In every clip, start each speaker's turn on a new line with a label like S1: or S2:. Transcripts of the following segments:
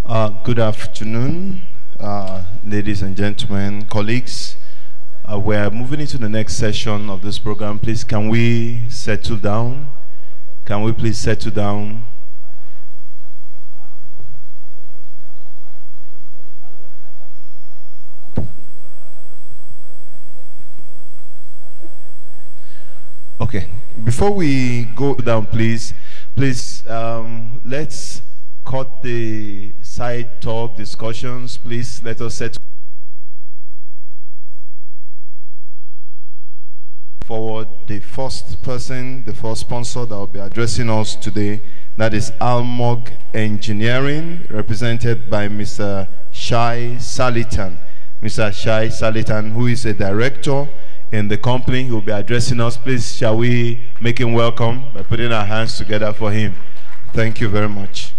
S1: Good afternoon, ladies and gentlemen, colleagues. We're moving into the next session of this program. Please, can we settle down? Can we please settle down? Okay, before we go down, please, let's cut the side talk discussions. Please let us set forward the first person, the first sponsor that will be addressing us today. That is Almog Engineering, represented by Mr. Shai Salitan. Mr. Shai Salitan, who is a director in the company, he will be addressing us. Please, shall we make him welcome by putting our hands together for him? Thank you very much.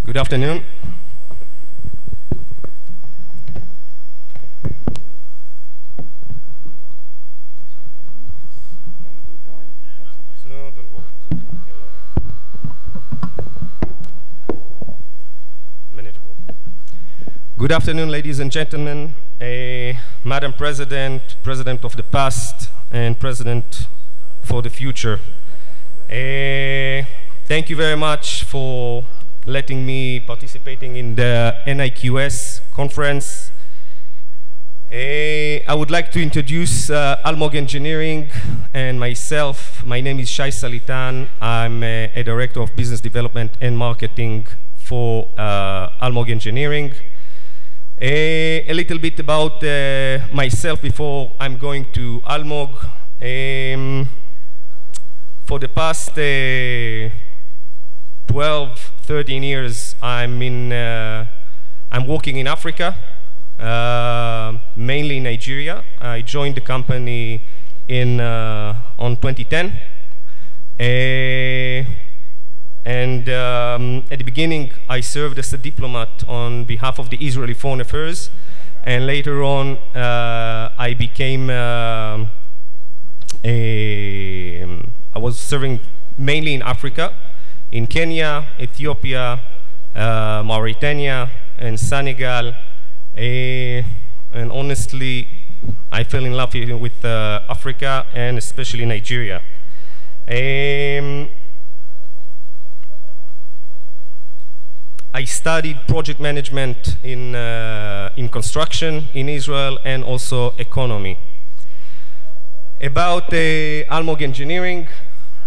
S2: Good afternoon. Good afternoon, ladies and gentlemen, Madam President, President of the past, and President for the future. Thank you very much for letting me participating in the NIQS conference. I would like to introduce Almog Engineering and myself. My name is Shai Salitan. I'm a Director of Business Development and Marketing for Almog Engineering. A little bit about myself before I'm going to Almog. For the past 12, 13 years, I'm working in Africa, mainly in Nigeria. I joined the company on 2010. And at the beginning, I served as a diplomat on behalf of the Israeli Foreign Affairs, and later on, I was serving mainly in Africa, in Kenya, Ethiopia, Mauritania, and Senegal. And honestly, I fell in love with Africa, and especially Nigeria. I studied project management in construction in Israel, and also economy. About Almog Engineering,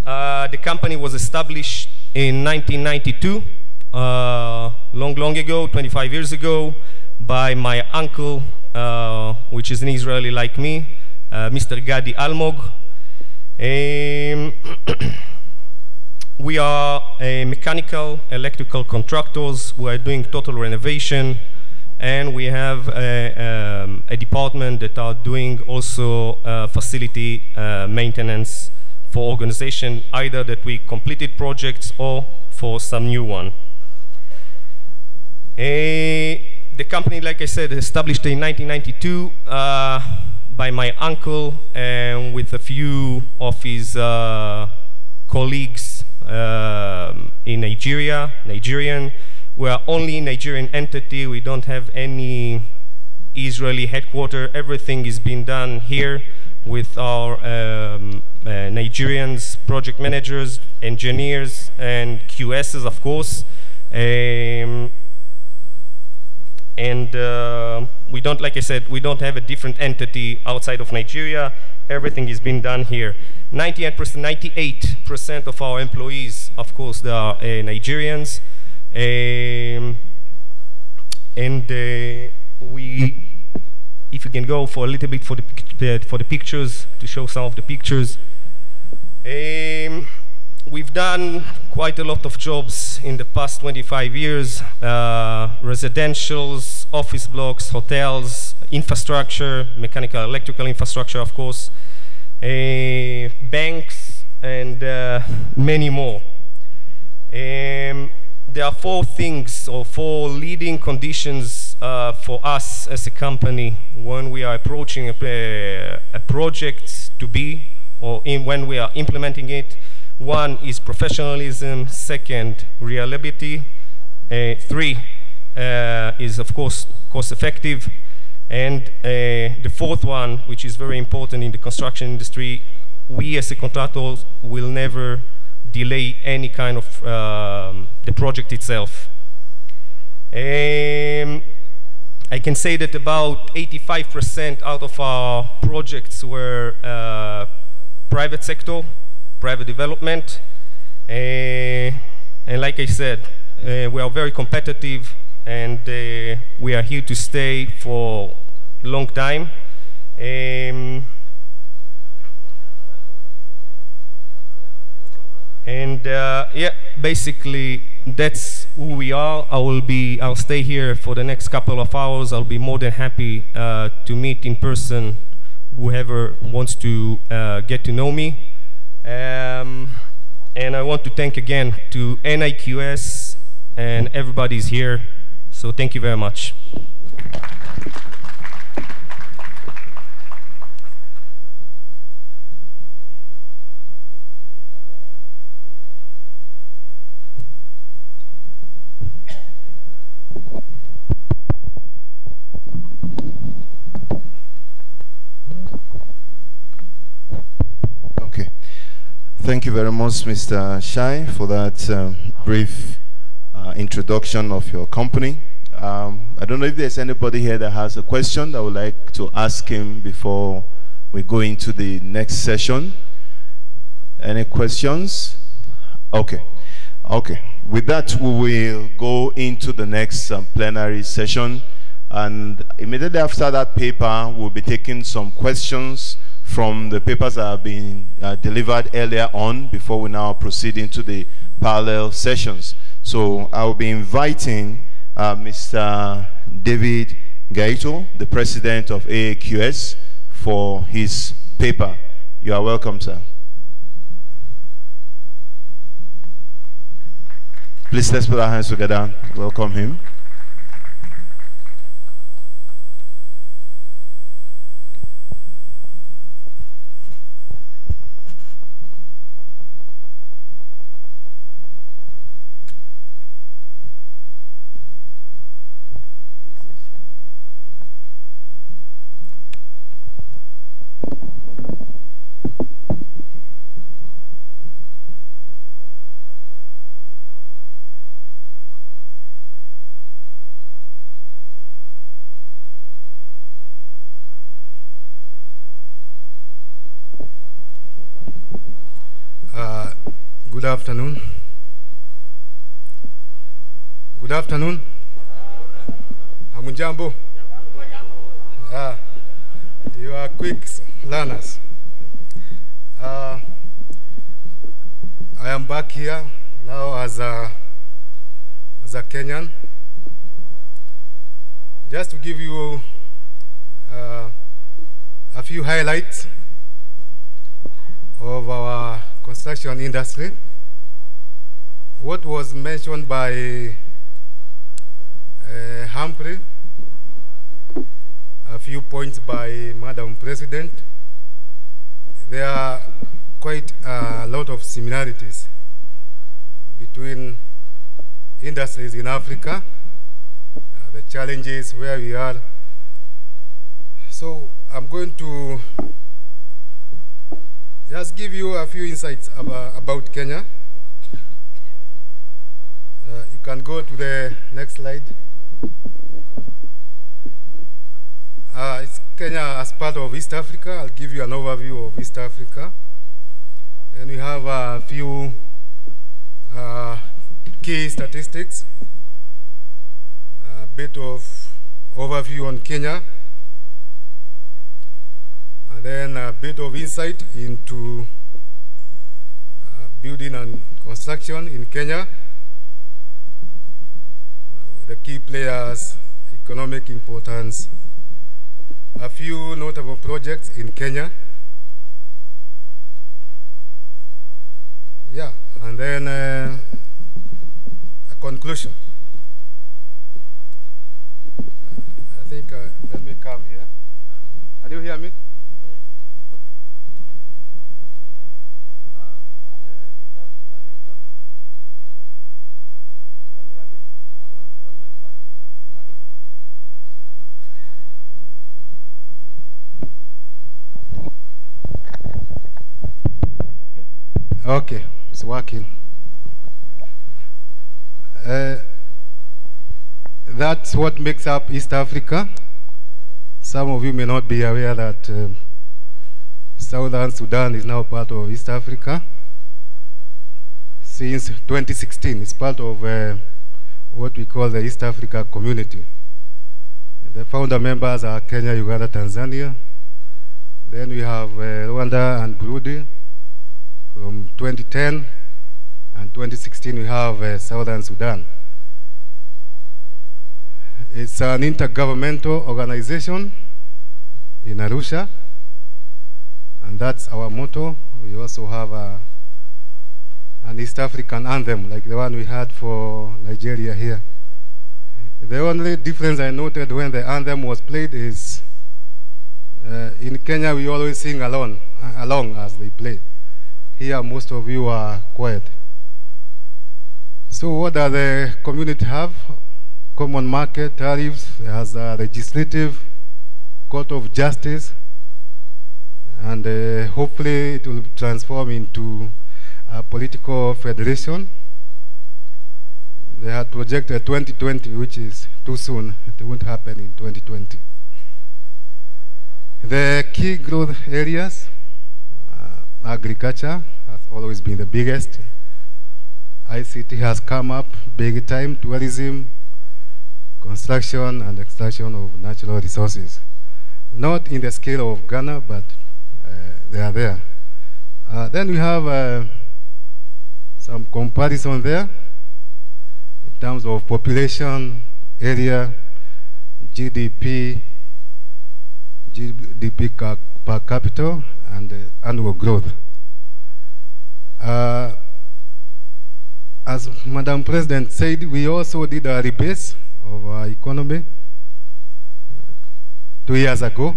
S2: the company was established in 1992, long ago, 25 years ago, by my uncle, which is an Israeli like me, Mr. Gadi Almog. We are mechanical, electrical contractors. We are doing total renovation, and we have a department that are doing also facility maintenance for organization, either that we completed projects or for some new one. The company, like I said, established in 1992 by my uncle and with a few of his colleagues in Nigeria, Nigerian. We are only a Nigerian entity. We don't have any Israeli headquarters. Everything is being done here with our Nigerians, project managers, engineers, and QSs, of course. We don't, like I said, we don't have a different entity outside of Nigeria. Everything is being done here. 98% of our employees, of course, they are Nigerians. If you can go for a little bit for the pictures, to show some of the pictures. We've done quite a lot of jobs in the past 25 years, residentials, office blocks, hotels, infrastructure, mechanical, electrical infrastructure, of course, banks, and many more. There are four things, or four leading conditions for us as a company when we are approaching a project to be or when we are implementing it. One is professionalism, second, reliability, three is of course cost effective, and the fourth one, which is very important in the construction industry, we as a contractor will never delay any kind of the project itself. I can say that about 85% out of our projects were private sector, private development, and like I said, we are very competitive, and we are here to stay for a long time. Yeah, basically that's who we are. I'll stay here for the next couple of hours. I'll be more than happy to meet in person whoever wants to get to know me. And I want to thank again to NIQS and everybody's here. So thank you very much.
S1: Thank you very much, Mr. Shai, for that brief introduction of your company. I don't know if there's anybody here that has a question that I would like to ask him before we go into the next session. Any questions? Okay. Okay. With that, we will go into the next plenary session. And immediately after that paper, we'll be taking some questions from the papers that have been delivered earlier on before we now proceed into the parallel sessions. So I'll be inviting Mr. David Gaito, the president of AAQS, for his paper. You are welcome, sir. Please, let's put our hands together. Welcome him.
S3: Good afternoon. Good afternoon. Hamujambo. You are quick learners. I am back here now as a Kenyan. Just to give you a few highlights of our construction industry. What was mentioned by Humphrey, a few points by Madam President, there are quite a lot of similarities between industries in Africa, the challenges where we are. So I'm going to just give you a few insights about Kenya. You can go to the next slide. It's Kenya as part of East Africa. I'll give you an overview of East Africa. And we have a few key statistics, a bit of overview on Kenya, and then a bit of insight into building and construction in Kenya, the key players, economic importance, a few notable projects in Kenya. Yeah, and then a conclusion. I think, let me come here. Can you hear me? Okay, it's working. That's what makes up East Africa. Some of you may not be aware that Southern Sudan is now part of East Africa. Since 2016, it's part of what we call the East Africa Community. The founder members are Kenya, Uganda, Tanzania. Then we have Rwanda and Burundi from 2010. And 2016, we have Southern Sudan. It's an intergovernmental organization in Arusha. And that's our motto. We also have an East African anthem, like the one we had for Nigeria here. The only difference I noted when the anthem was played is in Kenya we always sing along as they play. Here most of you are quiet. So what does the community have? Common market, tariffs, it has a legislative, court of justice, and hopefully it will transform into a political federation. They had projected 2020, which is too soon. It won't happen in 2020. The key growth areas, agriculture has always been the biggest. ICT has come up big time, tourism, construction and extraction of natural resources. Not in the scale of Ghana, but they are there. Then we have some comparison there in terms of population, area, GDP per capita, and annual growth. As Madam President said, we also did a rebase of our economy 2 years ago,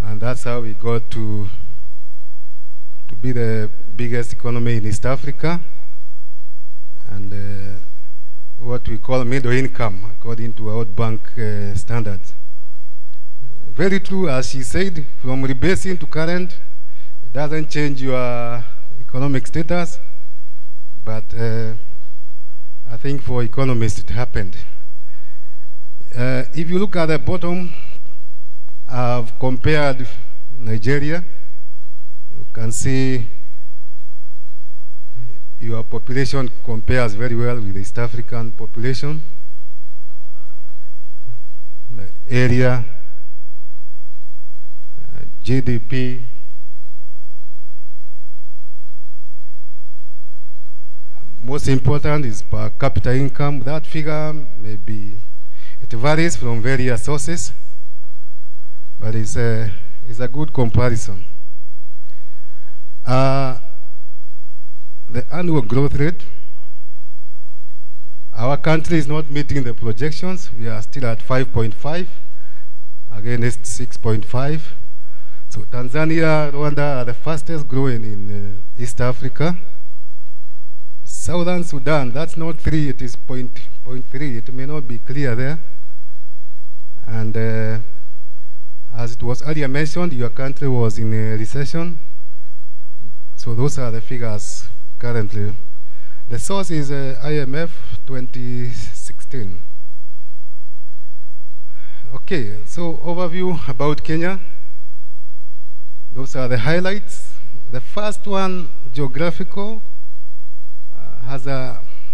S3: and that's how we got to be the biggest economy in East Africa, and what we call middle income according to World Bank standards. Very true, as she said, from rebasing to current, it doesn't change your economic status, but I think for economists it happened. If you look at the bottom, I've compared Nigeria. You can see your population compares very well with the East African population. The area, GDP, most important is per capita income. That figure maybe it varies from various sources, but it's a good comparison. The annual growth rate, our country is not meeting the projections. We are still at 5.5, against 6.5. So Tanzania, Rwanda are the fastest growing in East Africa. Southern Sudan, that's not 3, it is 0.3. It may not be clear there. And as it was earlier mentioned, your country was in a recession. So those are the figures currently. The source is IMF 2016. Okay, so overview about Kenya. Those are the highlights. The first one, geographical, has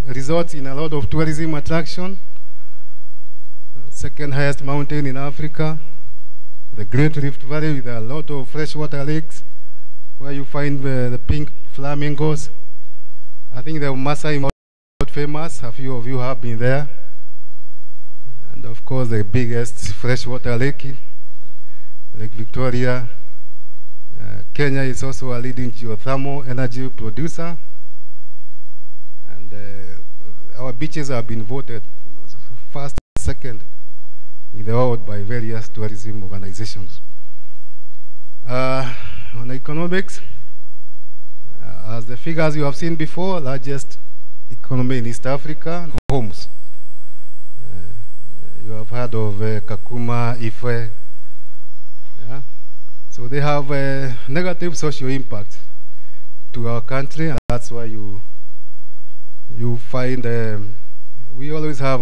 S3: results in a lot of tourism attraction. Second highest mountain in Africa. The Great Rift Valley with a lot of freshwater lakes where you find the pink flamingos. I think the Masai Mara is famous. A few of you have been there. And of course the biggest freshwater lake, Lake Victoria. Kenya is also a leading geothermal energy producer. And our beaches have been voted first, second in the world by various tourism organizations. On economics, as the figures you have seen before, largest economy in East Africa, homes. You have heard of Kakuma, Ife. Yeah? So they have a negative social impact. to our country, and that's why you find we always have